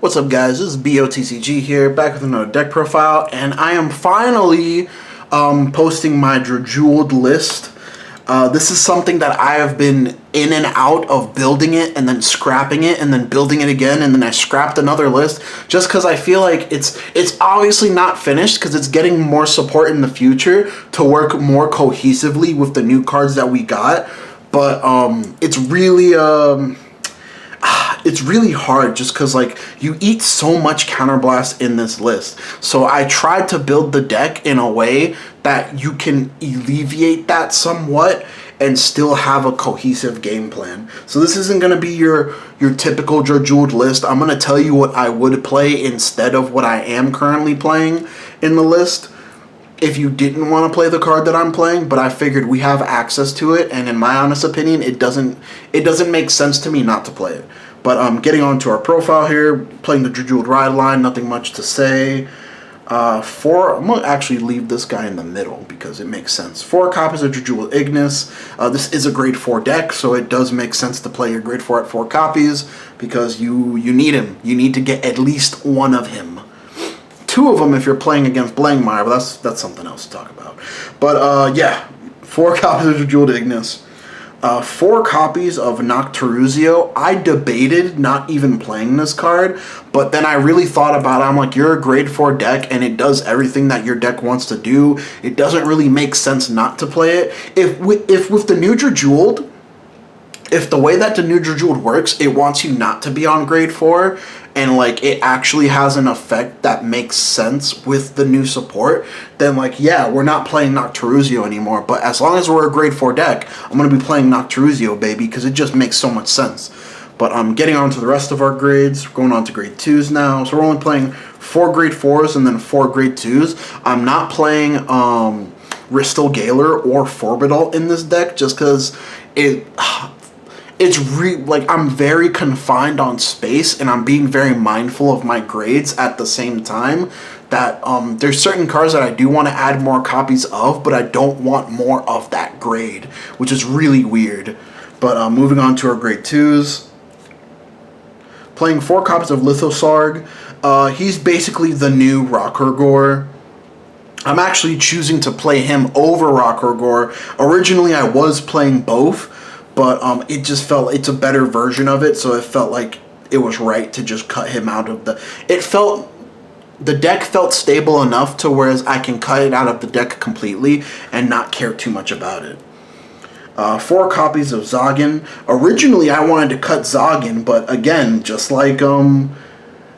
What's up, guys? This is BOTCG here, back with another deck profile, and I am finally posting my DRAJEWELED list. This is something that I have been in and out of building it, and then scrapping it, and then building it again, and then I scrapped another list, just because I feel like it's obviously not finished, because it's getting more support in the future to work more cohesively with the new cards that we got, but it's really hard just because, like, you eat so much counterblast in this list. So I tried to build the deck in a way that you can alleviate that somewhat and still have a cohesive game plan. So this isn't going to be your typical DRAJEWELED list. I'm going to tell you what I would play instead of what I am currently playing in the list, if you didn't want to play the card that I'm playing, but I figured we have access to it, and in my honest opinion, it doesn't make sense to me not to play it. But getting on to our profile here, playing the DRAJEWELED ride line, nothing much to say. I'm going to actually leave this guy in the middle because it makes sense. 4 copies of DRAJEWELED IGNIS. This is a grade 4 deck, so it does make sense to play your grade 4 at 4 copies because you need him. You need to get at least one of him. 2 of them if you're playing against Blankmeyer, but that's something else to talk about. But yeah, 4 copies of DRAJEWELED IGNIS. 4 copies of Nocturuzio. I debated not even playing this card, but then I really thought about it. I'm like, you're a grade 4 deck, and it does everything that your deck wants to do. It doesn't really make sense not to play it. If with the new DRAJEWELED, if the way that the new DRAJEWELED works, it wants you not to be on grade 4, and like it actually has an effect that makes sense with the new support, then like, yeah, we're not playing Nocturuzio anymore. But as long as we're a grade 4 deck, I'm going to be playing Nocturuzio, baby, because it just makes so much sense. But I'm getting on to the rest of our grades. We're going on to grade 2s now. So we're only playing 4 grade 4s and then 4 grade 2s. I'm not playing Ristal Galar or Forbidal in this deck just because like, I'm very confined on space, and I'm being very mindful of my grades at the same time. That there's certain cards that I do want to add more copies of, but I don't want more of that grade, which is really weird. But moving on to our grade 2s. Playing 4 copies of Lithosarg. He's basically the new Rokurgor. I'm actually choosing to play him over Rokurgor. Originally, I was playing both, but it just felt it's a better version of it, so it felt like it was right to just cut him out of the... The deck felt stable enough to whereas I can cut it out of the deck completely and not care too much about it. 4 copies of Zoggin. Originally, I wanted to cut Zoggin, but again, just like the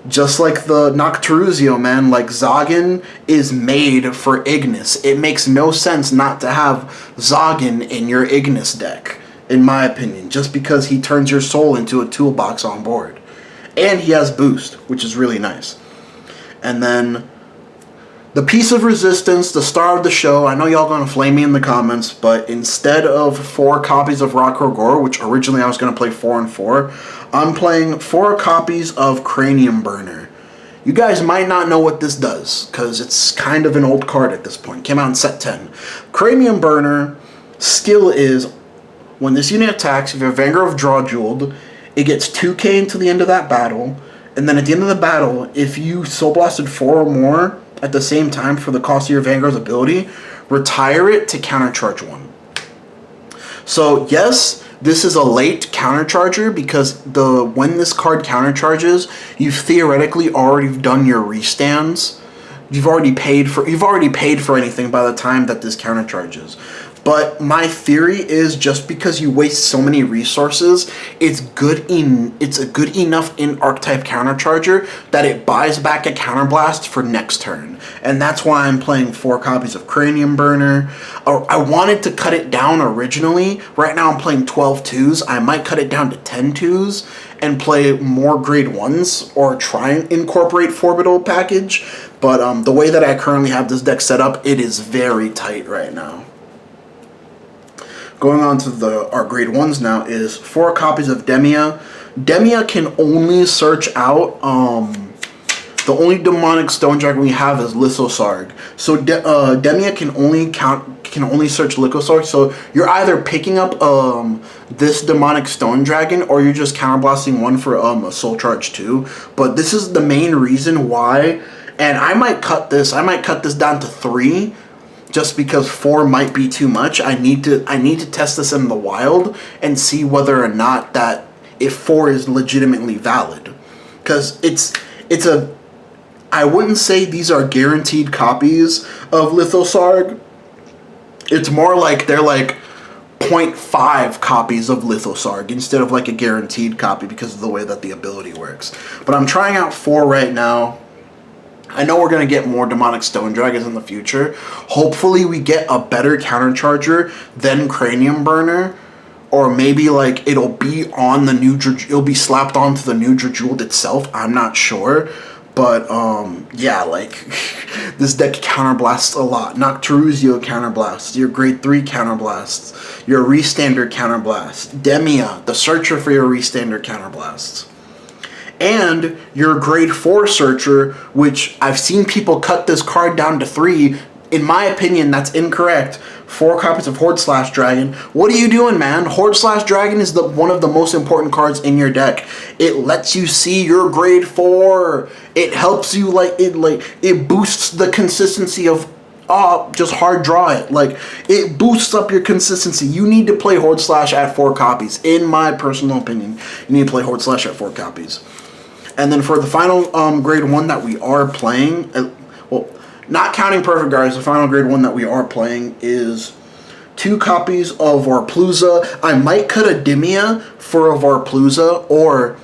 Nocturuzio, man, like, Zoggin is made for Ignis. It makes no sense not to have Zoggin in your Ignis deck, in my opinion, just because he turns your soul into a toolbox on board. And he has boost, which is really nice. And then the piece of resistance, the star of the show. I know y'all gonna flame me in the comments, but instead of 4 copies of Rokurgor, which originally I was gonna play 4 and 4, I'm playing 4 copies of Cranium Burner. You guys might not know what this does, because it's kind of an old card at this point. Came out in set 10. Cranium Burner skill is, when this unit attacks, if you're Vanguard of DRAJEWELED, it gets 2k until the end of that battle, and then at the end of the battle, if you Soul Blasted 4 or more at the same time for the cost of your Vanguard's ability, retire it to countercharge 1. So yes, this is a late countercharger because when this card countercharges, you've theoretically already done your restands. You've already paid for anything by the time that this countercharges. But my theory is just because you waste so many resources, it's a good enough in archetype countercharger that it buys back a counterblast for next turn. And that's why I'm playing 4 copies of Cranium Burner. I wanted to cut it down originally. Right now I'm playing 12 2s. I might cut it down to 10 2s and play more grade 1s or try and incorporate Forbidal package. But the way that I currently have this deck set up, it is very tight right now. Going on to our grade 1s now is 4 copies of Demia. Demia can only search out The only demonic stone dragon we have is Lithosarg. So Demia can only search Lithosarg. So you're either picking up this demonic stone dragon, or you're just counterblasting one for a soul charge too. But this is the main reason why. And I might cut this. I might cut this down to 3, just because 4 might be too much. I need to test this in the wild and see whether or not that if 4 is legitimately valid. Because it's a, I wouldn't say these are guaranteed copies of Lithosarg. It's more like they're like 0.5 copies of Lithosarg instead of like a guaranteed copy because of the way that the ability works. But I'm trying out 4 right now. I know we're going to get more demonic stone dragons in the future. Hopefully we get a better countercharger than Cranium Burner. Or maybe like it'll be on the new, it'll be slapped onto the new DRAJEWELED itself. I'm not sure. But yeah, like this deck counterblasts a lot. Nocturusio counterblasts, your grade 3 counterblasts, your Restandard counterblast, Demia, the searcher for your Restandard counterblasts. And your grade 4 searcher, which I've seen people cut this card down to 3. In my opinion, that's incorrect. 4 copies of Horde Slash Dragon. What are you doing, man? Horde Slash Dragon is one of the most important cards in your deck. It lets you see your grade 4. It helps you, it boosts the consistency of just hard draw it. Like, it boosts up your consistency. You need to play Horde Slash at 4 copies. In my personal opinion, you need to play Horde Slash at 4 copies. And then for the final grade 1 that we are playing, well, not counting Perfect Guards, the final grade 1 that we are playing is 2 copies of Varpluza. I might cut a Demia for a Varpluza, or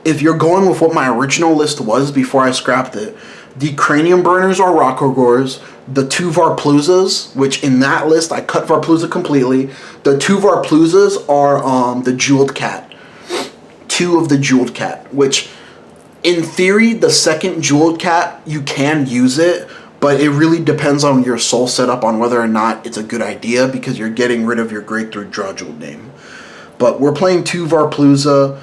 if you're going with what my original list was before I scrapped it, the Cranium Burners or Rockogors, the 2 Varpluzas, which in that list I cut Varpluza completely. The 2 Varpluzas are the Jeweled Cat. 2 of the Jeweled Cat, which in theory, the second Jeweled Cat, you can use it, but it really depends on your soul setup on whether or not it's a good idea, because you're getting rid of your grade 3 DRAJEWELED name. But we're playing 2 Varpluza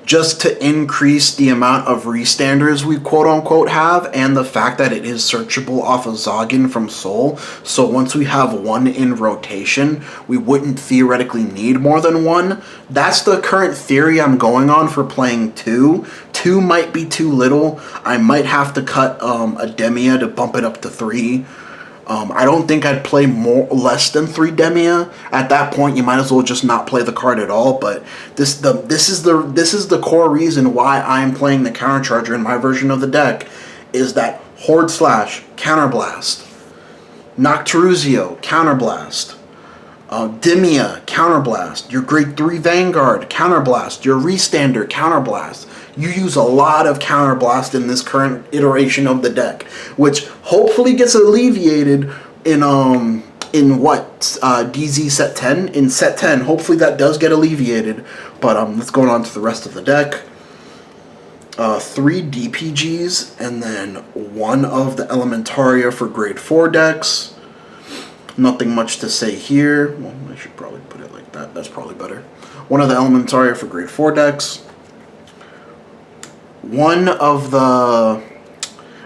just to increase the amount of Restanders we quote-unquote have, and the fact that it is searchable off of Zoggin from Soul. So once we have 1 in rotation, we wouldn't theoretically need more than 1. That's the current theory I'm going on for playing 2. 2 might be too little. I might have to cut a Demia to bump it up to 3. I don't think I'd play less than 3 Demia. At that point, you might as well just not play the card at all. But this is the core reason why I'm playing the countercharger in my version of the deck, is that Horde Slash counterblast, Nocturusio counterblast, Demia counterblast, your grade 3 Vanguard counterblast, your Restandard counterblast. You use a lot of counterblast in this current iteration of the deck, which hopefully gets alleviated in what DZ set 10. In set 10, hopefully that does get alleviated. But let's go on to the rest of the deck. 3 DPGs and then 1 of the Elementaria for grade 4 decks. Nothing much to say here. Well, I should probably put it like that. That's probably better. 1 of the Elementaria for grade 4 decks. 1 of the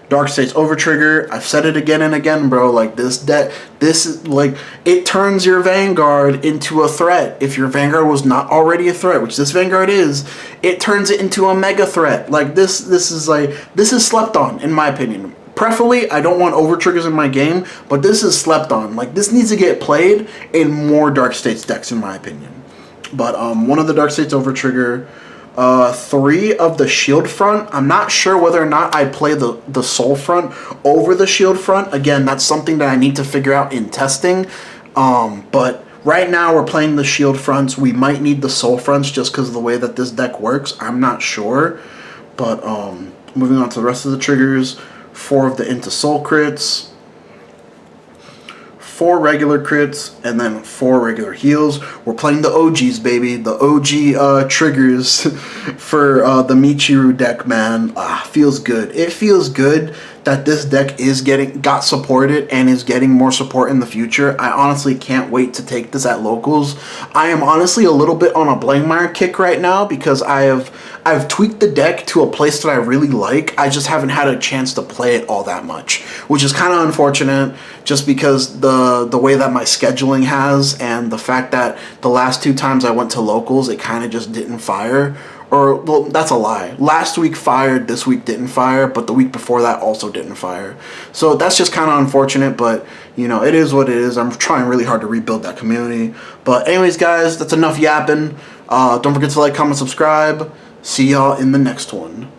Dark States Overtrigger. I've said it again and again, bro. Like, this deck, this is like, it turns your Vanguard into a threat. If your Vanguard was not already a threat, which this Vanguard is, it turns it into a mega threat. Like, this is slept on, in my opinion. Preferably, I don't want Overtriggers in my game, but this is slept on. Like, this needs to get played in more Dark States decks, in my opinion. But 1 of the Dark States Overtrigger. 3 of the Shield Front. I'm not sure whether or not I play the Soul Front over the Shield Front. Again, that's something that I need to figure out in testing. But right now we're playing the Shield Fronts. We might need the Soul Fronts just because of the way that this deck works. I'm not sure. But moving on to the rest of the triggers. 4 of the Into Soul crits. 4 regular crits, and then 4 regular heals. We're playing the OGs, baby. The OG triggers for the Michiru deck, man. Feels good. It feels good that this deck got supported and is getting more support in the future. I honestly can't wait to take this at locals. I am honestly a little bit on a Blankmeyer kick right now because I've tweaked the deck to a place that I really like. I just haven't had a chance to play it all that much, which is kind of unfortunate just because the way that my scheduling has and the fact that the last 2 times I went to locals, it kind of just didn't fire. Or, well, that's a lie. Last week fired, this week didn't fire, but the week before that also didn't fire. So that's just kind of unfortunate, but, you know, it is what it is. I'm trying really hard to rebuild that community. But anyways, guys, that's enough yapping. Don't forget to like, comment, subscribe. See y'all in the next one.